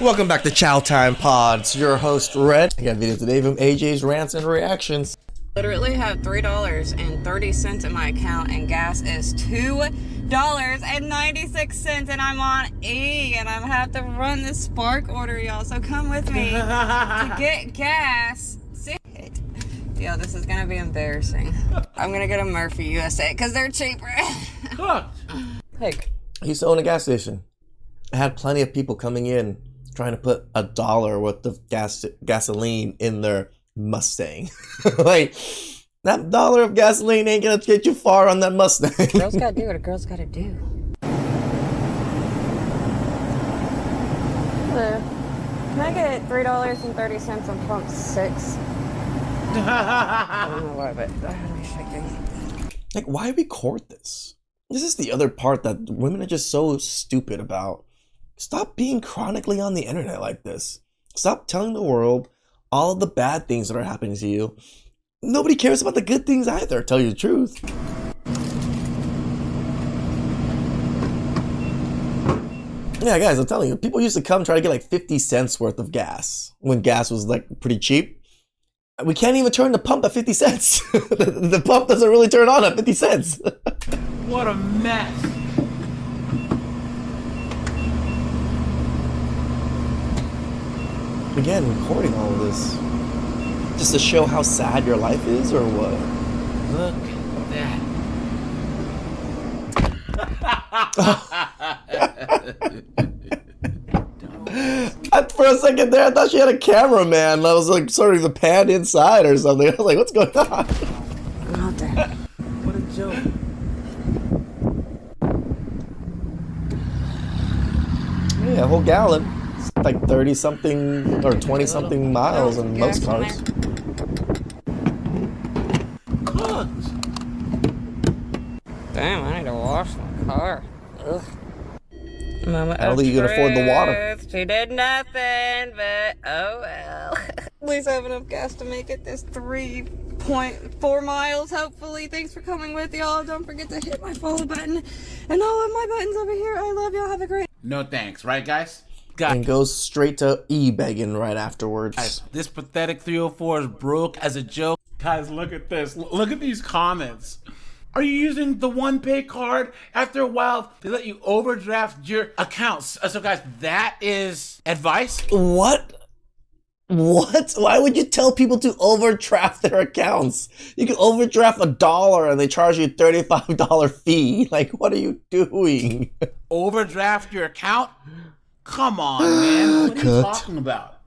Welcome back to Chow Time Pods. Your host Red. I got a video today from AJ's rants and reactions. Literally have $3.30 in my account and gas is $2.96 and I'm on E and I have to run this Spark order, y'all. So come with me to get gas. See it. Yo, this is gonna be embarrassing. I'm gonna get a Murphy USA because they're cheaper. Hey. I used to own a gas station. I had plenty of people coming in trying to put $1 worth of gasoline in their Mustang. Like, that dollar of gasoline ain't gonna get you far on that Mustang. Girls gotta do what a girl's gotta do. Hello. Can I get $3.30 on pump 6? I don't know why, but I'm shaking. Like, why record this? This is the other part that women are just so stupid about. Stop being chronically on the internet like this. Stop telling the world all of the bad things that are happening to you. Nobody cares about the good things either, tell you the truth. Yeah, guys, I'm telling you, people used to come try to get like 50 cents worth of gas when gas was like pretty cheap. We can't even turn the pump at 50 cents. The pump doesn't really turn on at 50 cents. What a mess. Again, recording all of this. Just to show how sad your life is, or what? Look at For a second there, I thought she had a cameraman. I was like starting to pan inside or something. I was like, what's going on? Not there. What a joke. Yeah, a whole gallon. It's like 30 something or 20 something miles in most cars. Damn, I need to wash my car. Ugh. Moment I don't think you can afford the water. She did nothing, but oh well. At least I have enough gas to make it this 3.4 miles, hopefully. Thanks for coming with y'all. Don't forget to hit my follow button and all of my buttons over here. I love y'all. Have a great No thanks, right guys? And goes straight to e-begging right afterwards. Guys, this pathetic 304 is broke as a joke. Guys, look at this. Look at these comments. Are you using the OnePay card? After a while, they let you overdraft your accounts. So guys, that is advice. What? What? Why would you tell people to overdraft their accounts? You can overdraft $1 and they charge you a $35 fee. Like, what are you doing? Overdraft your account? Come on, man. What are you talking about?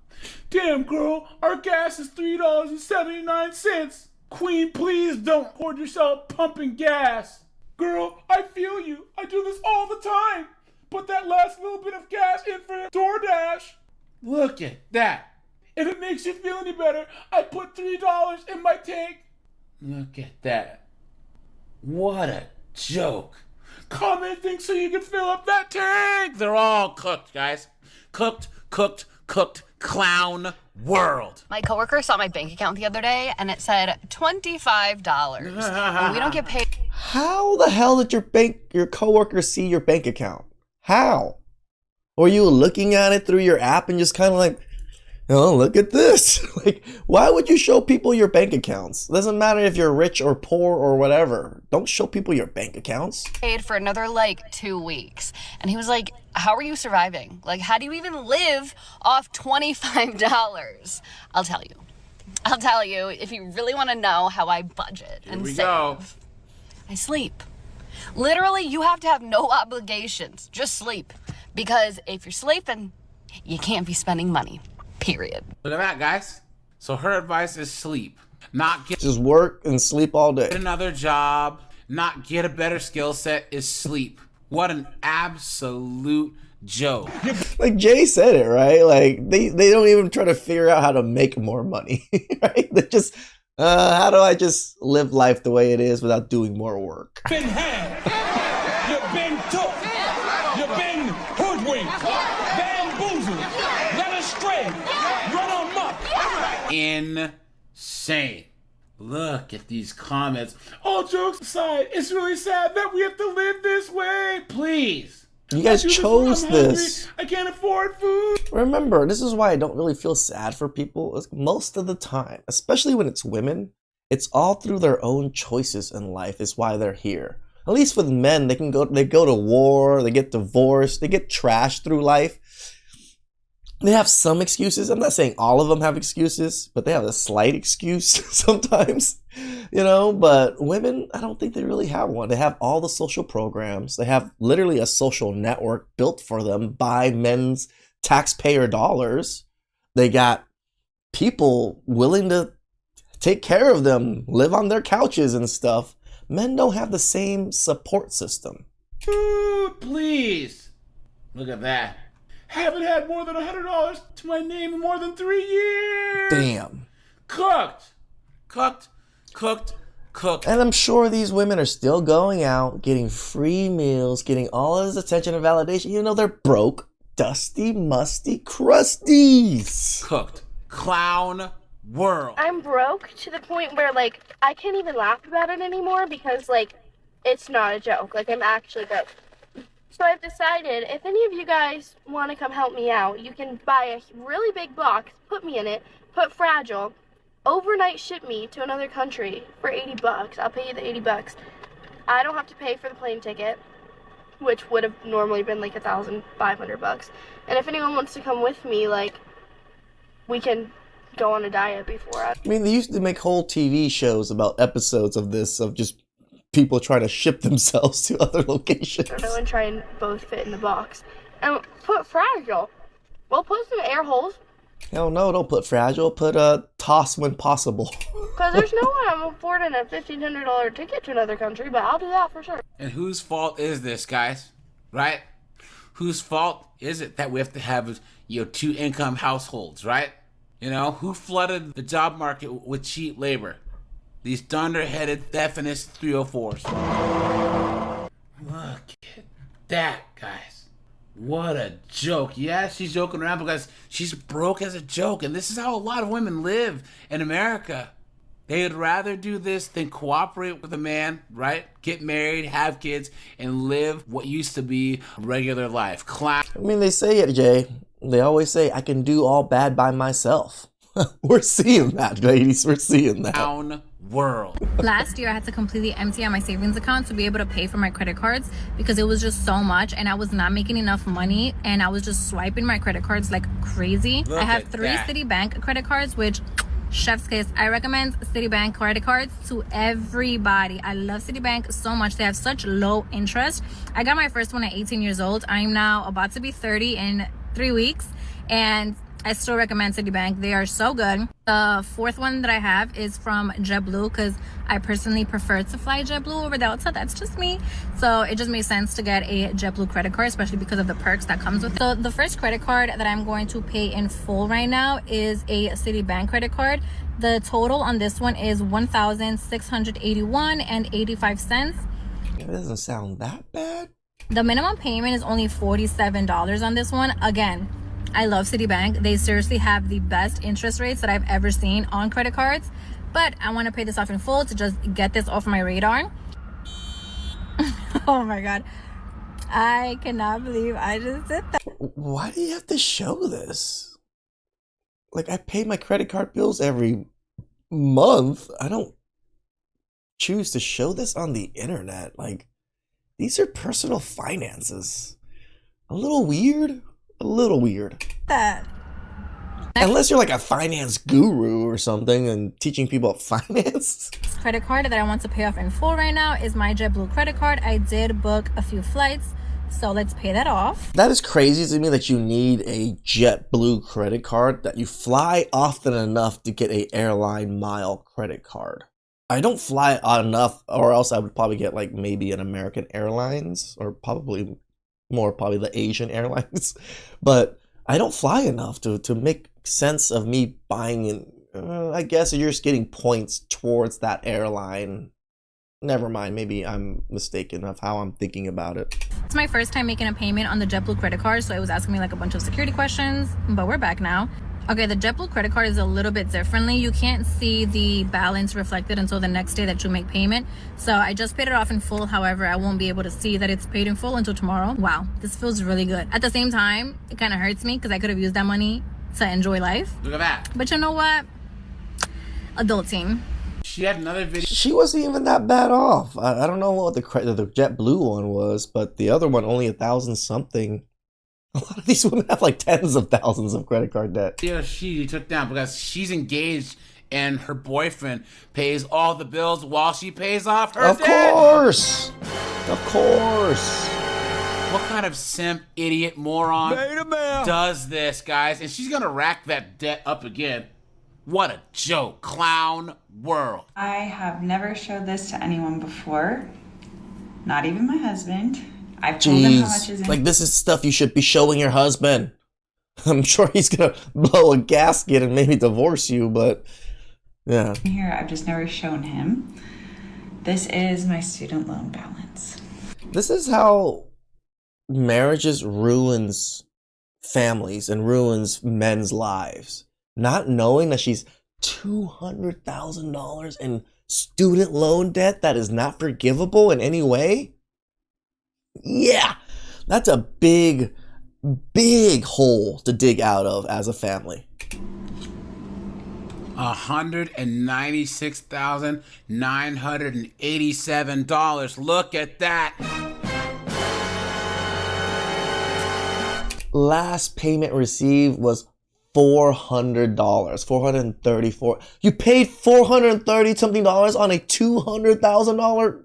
Damn, girl, our gas is $3.79. Queen, please don't hoard yourself pumping gas. Girl, I feel you. I do this all the time. Put that last little bit of gas in for DoorDash. Look at that. If it makes you feel any better, I put $3 in my tank. Look at that. What a joke. Commenting so you can fill up that tank. They're all cooked, guys. Cooked, cooked, cooked. Clown world. My coworker saw my bank account the other day and it said $25. And we don't get paid. How the hell did your coworker see your bank account? How? Were you looking at it through your app and just kind of like, oh, look at this. Like, why would you show people your bank accounts? It doesn't matter if you're rich or poor or whatever. Don't show people your bank accounts. Paid for another like 2 weeks. And he was like, how are you surviving? Like, how do you even live off $25? I'll tell you if you really want to know how I budget and save. Go. I sleep. Literally, you have to have no obligations. Just sleep. Because if you're sleeping, you can't be spending money. Period. Look at that, guys. So her advice is sleep. Not get Just work and sleep all day. another job. Not get a better skill set is sleep. What an absolute joke. Like Jay said it, right? Like they don't even try to figure out how to make more money, right? They just, how do I just live life the way it is without doing more work? Been had, you've been took, you've been hoodwinked, bamboozled, led astray, run amok. Insane. Look at these comments. All jokes aside, it's really sad that we have to live this way. Please. You guys I do chose I'm hungry. this. I can't afford food. Remember, this is why I don't really feel sad for people. Most of the time, especially when it's women, it's all through their own choices in life is why they're here. At least with men, they go to war, they get divorced, they get trashed through life. They have some excuses. I'm not saying all of them have excuses, but they have a slight excuse sometimes, but women, I don't think they really have one. They have all the social programs. They have literally a social network built for them by men's taxpayer dollars. They got people willing to take care of them, live on their couches and stuff. Men don't have the same support system. Food, please. Look at that. Haven't had more than $100 to my name in more than 3 years. Damn. Cooked. And I'm sure these women are still going out, getting free meals, getting all of this attention and validation. You know, they're broke, dusty, musty crusties. Cooked. Clown world. I'm broke to the point where, like, I can't even laugh about it anymore because, like, it's not a joke. Like, I'm actually broke. So I've decided, if any of you guys want to come help me out, you can buy a really big box, put me in it, put Fragile, overnight ship me to another country for $80. I'll pay you the $80. I don't have to pay for the plane ticket, which would have normally been like $1,500. And if anyone wants to come with me, like, we can go on a diet before. I mean, they used to make whole TV shows about episodes of this, of just people trying to ship themselves to other locations. I don't know, and try and both fit in the box. And put Fragile. Well, put some air holes. Hell no, don't put Fragile. Put toss when possible. Because there's no way I'm affording a $1,500 ticket to another country, but I'll do that for sure. And whose fault is this, guys? Right? Whose fault is it that we have to have, two-income households, right? Who flooded the job market with cheap labor? These dunderheaded Definist 304s. Look at that, guys. What a joke. Yeah, she's joking around because she's broke as a joke. And this is how a lot of women live in America. They'd rather do this than cooperate with a man, right? Get married, have kids, and live what used to be a regular life. I mean, they say it, Jay. They always say, I can do all bad by myself. We're seeing that, ladies. We're seeing that. Clown world. Last year, I had to completely empty out my savings account to be able to pay for my credit cards because it was just so much and I was not making enough money and I was just swiping my credit cards like crazy. Look I have at 3 that. Citibank credit cards, which, chef's kiss, I recommend Citibank credit cards to everybody. I love Citibank so much. They have such low interest. I got my first one at 18 years old. I'm now about to be 30 in 3 weeks and I still recommend Citibank. They are so good. The 4th one that I have is from JetBlue because I personally prefer to fly JetBlue over Delta. That's just me. So it just makes sense to get a JetBlue credit card, especially because of the perks that comes with it. So the first credit card that I'm going to pay in full right now is a Citibank credit card. The total on this one is $1,681.85. It doesn't sound that bad. The minimum payment is only $47 on this one. Again, I love Citibank. They seriously have the best interest rates that I've ever seen on credit cards. But I want to pay this off in full to just get this off my radar. Oh my God. I cannot believe I just did that. Why do you have to show this? Like, I pay my credit card bills every month. I don't choose to show this on the internet. Like, these are personal finances. A little weird. A little weird. That. Unless you're like a finance guru or something and teaching people about finance. This credit card that I want to pay off in full right now is my JetBlue credit card. I did book a few flights, so let's pay that off. That is crazy to me that you need a JetBlue credit card, that you fly often enough to get a airline mile credit card. I don't fly enough, or else I would probably get like maybe an American Airlines or probably the Asian airlines, but I don't fly enough to make sense of me buying in. I guess you're just getting points towards that airline. Never mind, maybe I'm mistaken of how I'm thinking about it. It's my first time making a payment on the JetBlue credit card, so it was asking me like a bunch of security questions, but we're back now. Okay, the JetBlue credit card is a little bit differently. You can't see the balance reflected until the next day that you make payment. So I just paid it off in full. However, I won't be able to see that it's paid in full until tomorrow. Wow, this feels really good. At the same time, it kind of hurts me because I could have used that money to enjoy life. Look at that. But you know what? Adulting. She had another video. She wasn't even that bad off. I don't know what the JetBlue one was, but the other one only 1,000 something. A lot of these women have like tens of thousands of credit card debt. Yeah, she took down because she's engaged and her boyfriend pays all the bills while she pays off her Of debt. course! Of course! What kind of simp, idiot, moron does this, guys? And she's gonna rack that debt up again. What a joke. Clown world. I have never showed this to anyone before. Not even my husband. I've told him how much is in Like, this is stuff you should be showing your husband. I'm sure he's gonna blow a gasket and maybe divorce you, but yeah. here. I've just never shown him. This is my student loan balance. This is how marriages ruins families and ruins men's lives. Not knowing that she's $200,000 in student loan debt that is not forgivable in any way. Yeah, that's a big, big hole to dig out of as a family. $196,987. Look at that. Last payment received was $400, $434. You paid $430 something on a $200,000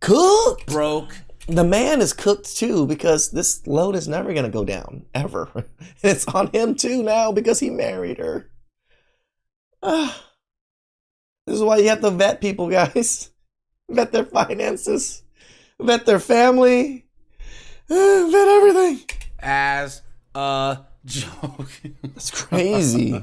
cooked. Broke. The man is cooked too because this loan is never gonna go down ever. And it's on him too now because he married her. This is why you have to vet people, guys. Vet their finances, vet their family, vet everything. As a joke. That's crazy.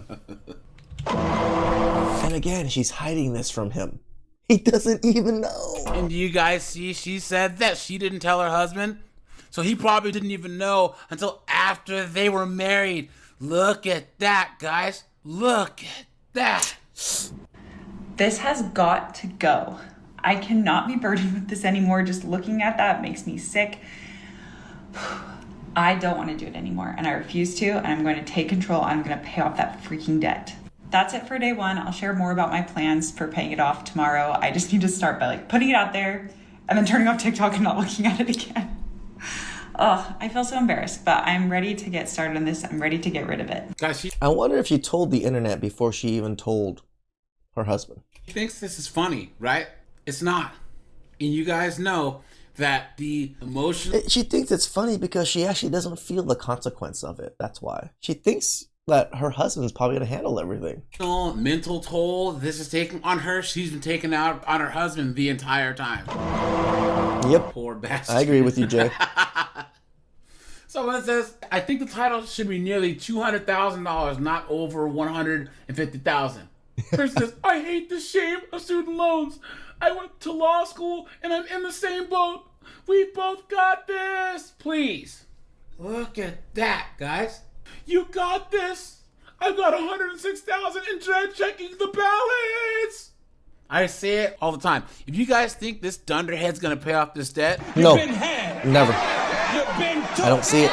And again, she's hiding this from him. He doesn't even know. And do you guys see she said that she didn't tell her husband? So he probably didn't even know until after they were married. Look at that, guys. Look at that. This has got to go. I cannot be burdened with this anymore. Just looking at that makes me sick. I don't want to do it anymore, and I refuse to, and I'm going to take control. I'm going to pay off that freaking debt. That's it for day one. I'll share more about my plans for paying it off tomorrow. I just need to start by putting it out there and then turning off TikTok and not looking at it again. Oh, I feel so embarrassed, but I'm ready to get started on this. I'm ready to get rid of it. Guys, I wonder if she told the internet before she even told her husband. she thinks this is funny, right? It's not. And you guys know that the emotion... She thinks it's funny because she actually doesn't feel the consequence of it. That's why. She thinks that her husband's probably going to handle everything. mental toll this is taking on her, she's been taking out on her husband the entire time. Yep. Poor bastard. I agree with you, Jay. Someone says, I think the title should be nearly $200,000, not over $150,000. Person says, I hate the shame of student loans. I went to law school and I'm in the same boat. We both got this. Please. Look at that, guys. You got this. I've got $106,000 in dread checking the balance. I say it all the time. If you guys think this dunderhead's gonna pay off this debt, No, You've been had. never. You've been took. I don't see it.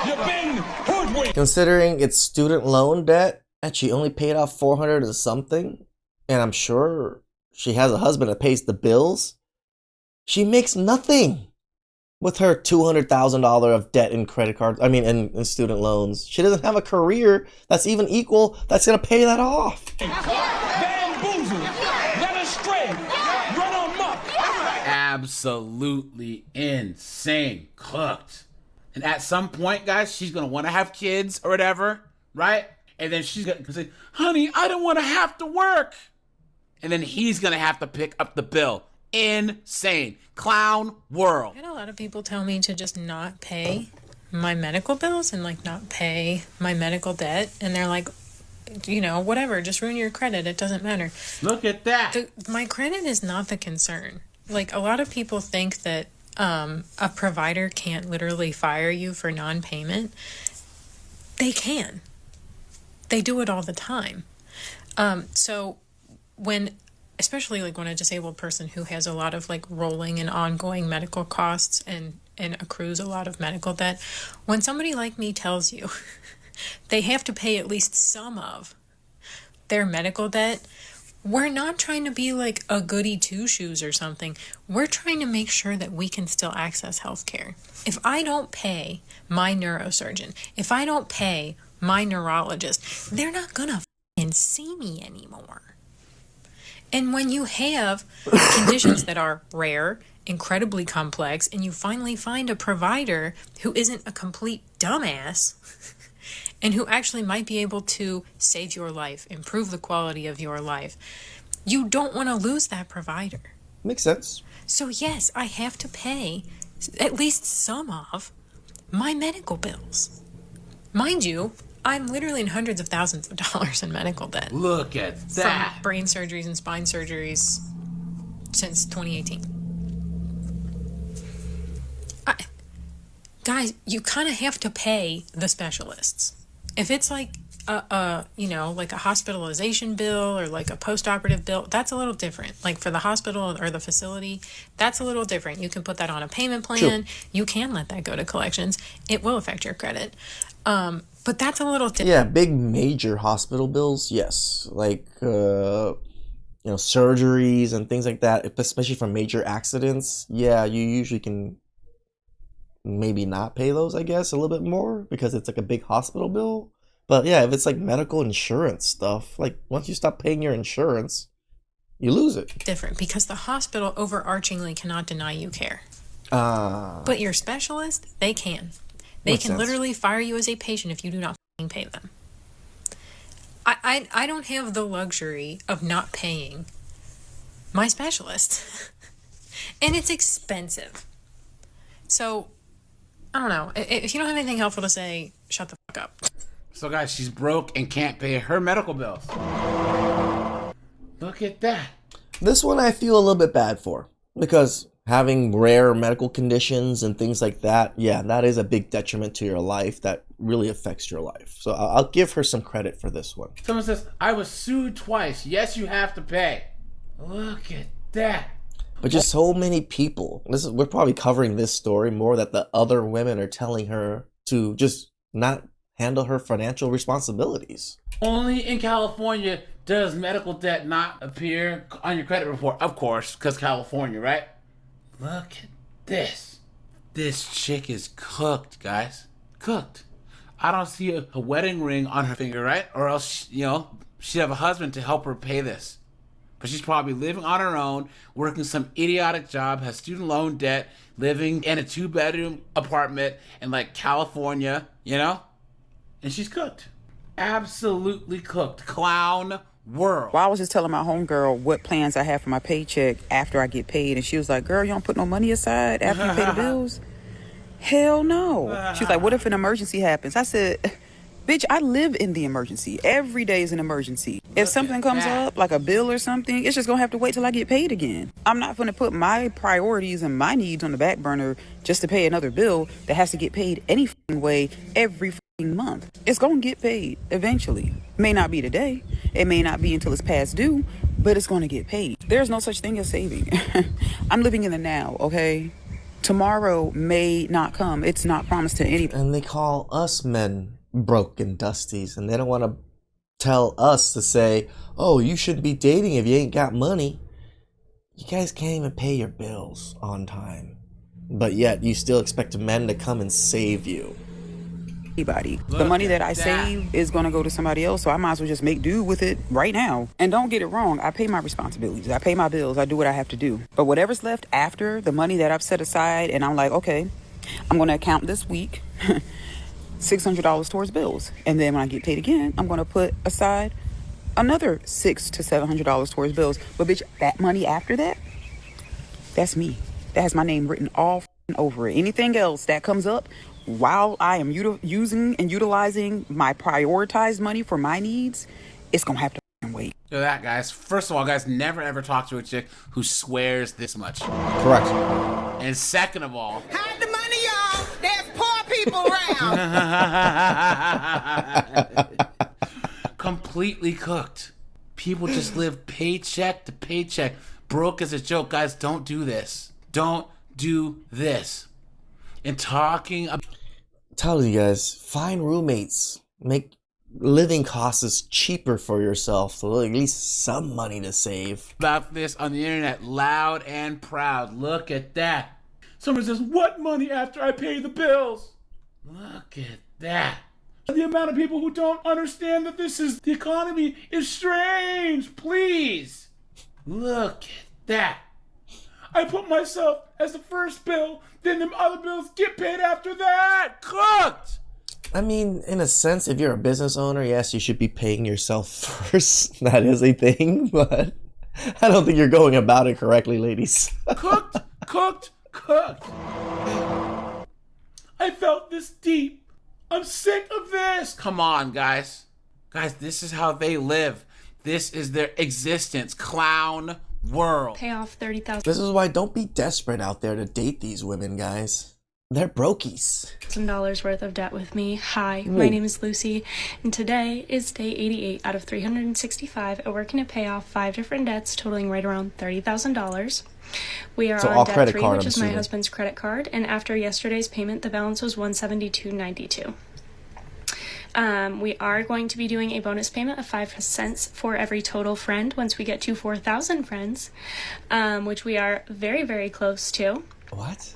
You've been hoodwinked. Considering it's student loan debt and she only paid off 400 or something, and I'm sure she has a husband that pays the bills, she makes nothing with her $200,000 of debt in credit cards. I mean, in student loans. She doesn't have a career that's even equal that's going to pay that off. Bamboozled. Led astray. Run amok. absolutely insane cooked. And at some point, guys, she's gonna want to have kids or whatever, right? And then she's gonna say, honey, I don't want to have to work. And then he's gonna have to pick up the bill. Insane. Clown world. I had a lot of people tell me to just not pay my medical bills and like not pay my medical debt. And they're like, you know, whatever, just ruin your credit. It doesn't matter. Look at that. My credit is not the concern. Like, a lot of people think that a provider can't literally fire you for non-payment. They can. They do it all the time. So when, especially like when a disabled person who has a lot of like rolling and ongoing medical costs and accrues a lot of medical debt, when somebody like me tells you they have to pay at least some of their medical debt, we're not trying to be like a goody two-shoes or something. We're trying to make sure that we can still access healthcare. If I don't pay my neurosurgeon, if I don't pay my neurologist, they're not gonna fucking see me anymore. And when you have conditions that are rare, incredibly complex, and you finally find a provider who isn't a complete dumbass and who actually might be able to save your life, improve the quality of your life, you don't want to lose that provider. Makes sense. So yes, I have to pay at least some of my medical bills. Mind you, I'm literally in hundreds of thousands of dollars in medical debt. Look at that. From brain surgeries and spine surgeries since 2018. Guys, you kind of have to pay the specialists. If it's like like a hospitalization bill or like a post-operative bill, that's a little different. Like for the hospital or the facility, that's a little different. You can put that on a payment plan. Sure. You can let that go to collections. It will affect your credit. But that's a little different. Yeah, big major hospital bills, yes. Like, surgeries and things like that, especially for major accidents. Yeah, you usually can maybe not pay those, I guess, a little bit more because it's like a big hospital bill. But yeah, if it's like medical insurance stuff, like once you stop paying your insurance, you lose it. Different because the hospital overarchingly cannot deny you care. But your specialist, they can. They can literally fire you as a patient if you do not pay them. I don't have the luxury of not paying my specialist. And it's expensive. So, I don't know. If you don't have anything helpful to say, shut the fuck up. So guys, she's broke and can't pay her medical bills. Look at that. This one I feel a little bit bad for because having rare medical conditions and things like that, yeah, that is a big detriment to your life. That really affects your life. So I'll give her some credit for this one. Someone says, I was sued twice. Yes, you have to pay. Look at that. But just so many people. We're probably covering this story more that the other women are telling her to just not handle her financial responsibilities. Only in California does medical debt not appear on your credit report. Of course, because California, right? Look at this. This chick is cooked, guys. Cooked. I don't see a wedding ring on her finger, right? Or else, she'd have a husband to help her pay this. But she's probably living on her own, working some idiotic job, has student loan debt, living in a 2-bedroom apartment in like California, And she's cooked. Absolutely cooked. Clown world. Well, I was just telling my homegirl what plans I have for my paycheck after I get paid. And she was like, girl, you don't put no money aside after you pay the bills? Hell no. She was like, what if an emergency happens? I said, bitch, I live in the emergency. Every day is an emergency. If something comes up, like a bill or something, it's just going to have to wait till I get paid again. I'm not going to put my priorities and my needs on the back burner just to pay another bill that has to get paid any way every month. It's going to get paid eventually. May not be today. It may not be until it's past due, but it's going to get paid. There's no such thing as saving. I'm living in the now, okay? Tomorrow may not come. It's not promised to anybody. And they call us men broke and dusties, and they don't want to tell us to say, oh, you shouldn't be dating if you ain't got money. You guys can't even pay your bills on time, but yet you still expect men to come and save you. Anybody. The money that I save is going to go to somebody else, so I might as well just make do with it right now. And don't get it wrong, I pay my responsibilities, I pay my bills, I do what I have to do. But whatever's left after the money that I've set aside, and I'm like, okay, I'm going to account this week $600 towards bills, and then when I get paid again, I'm going to put aside another $600 to $700 towards bills. But bitch, that money after that, that's me. That has my name written all over it. Anything else that comes up while I am using and utilizing my prioritized money for my needs, it's gonna have to wait. So that, guys. First of all, guys, never ever talk to a chick who swears this much. Correct. And second of all, hide the money, y'all. There's poor people people around. Completely cooked. People just live paycheck to paycheck. Broke as a joke. Guys, don't do this. Don't do this. And talking about... Telling you guys, find roommates. Make living costs cheaper for yourself, so at least some money to save. About this on the internet, loud and proud. Look at that. Someone says, what money after I pay the bills? Look at that. The amount of people who don't understand that the economy is strange. Please. Look at that. I put myself as the first bill, then them other bills get paid after that. Cooked. I mean, in a sense, if you're a business owner, yes, you should be paying yourself first. That is a thing, but I don't think you're going about it correctly, ladies. Cooked. I felt this deep. I'm sick of this. Come on, guys. Guys, this is how they live. This is their existence. Clown world. Pay off $30,000 This is why don't be desperate out there to date these women, guys. They're brokies. worth of debt with me. Hi, my name is Lucy, and today is day 88 out of 365, and we're going to pay off 5 different debts totaling right around $30,000. We are So on all debt credit 3, card, which I'm is my assuming. husband's credit card, and after yesterday's payment, the balance was $172.92. We are going to be doing a bonus payment of 5 cents for every total friend once we get to 4,000 friends, which we are very, very close to. What?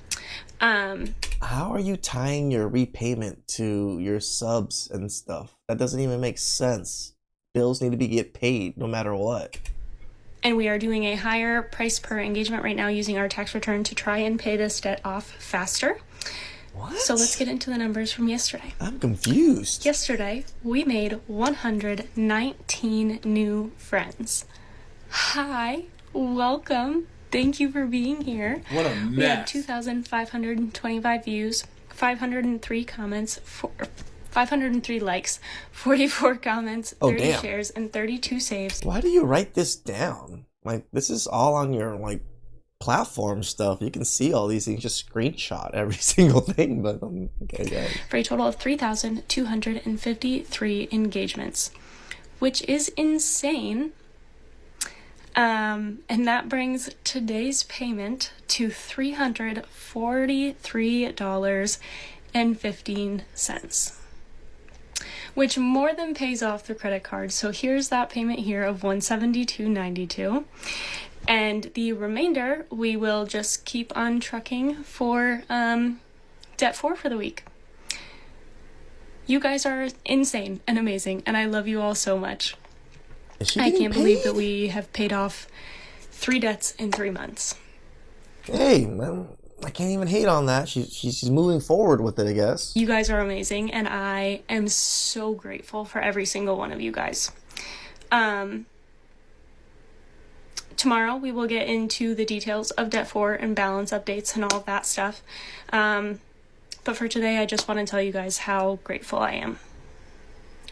How are you tying your repayment to your subs and stuff? That doesn't even make sense. Bills need to be get paid no matter what. And we are doing a higher price per engagement right now using our tax return to try and pay this debt off faster. What? So let's get into the numbers from yesterday. I'm confused. Yesterday, we made 119 new friends. Hi, welcome. Thank you for being here. What a mess. We had 2,525 views, 503 comments, 503 likes, 44 comments, 30 damn. shares, and 32 saves. Why do you write this down? Like, this is all on your, like, platform stuff. You can see all these things, just screenshot every single thing, but okay, guys. For a total of 3,253 engagements, which is insane. And that brings today's payment to $343.15, which more than pays off the credit card. So here's that payment here of $172.92. And the remainder, we will just keep on trucking for debt 4 for the week. You guys are insane and amazing, and I love you all so much. I can't believe that we have paid off 3 debts in 3 months. Hey, man, I can't even hate on that. She's moving forward with it, I guess. You guys are amazing, and I am so grateful for every single one of you guys. Tomorrow we will get into the details of debt 4 and balance updates and all of that stuff. But for today, I just want to tell you guys how grateful I am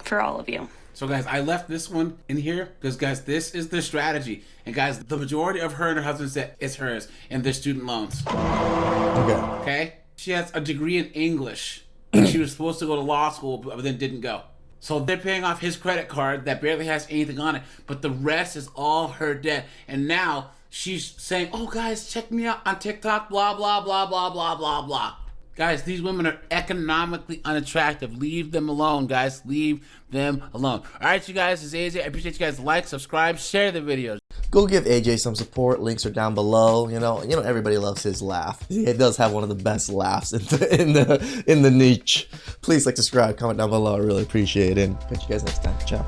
for all of you. So guys, I left this one in here because guys, this is the strategy. And guys, the majority of her and her husband's debt is hers and their student loans. Okay? She has a degree in English. And she was supposed to go to law school, but then didn't go. So they're paying off his credit card that barely has anything on it, but the rest is all her debt. And now she's saying, oh guys, check me out on TikTok, blah, blah, blah, blah, blah, blah, blah. Guys, these women are economically unattractive. Leave them alone, guys. Leave them alone. All right, you guys, this is AJ. I appreciate you guys. Like, subscribe, share the videos. Go give AJ some support. Links are down below. You know, everybody loves his laugh. He does have one of the best laughs in the niche. Please like, subscribe, comment down below. I really appreciate it. And catch you guys next time. Ciao.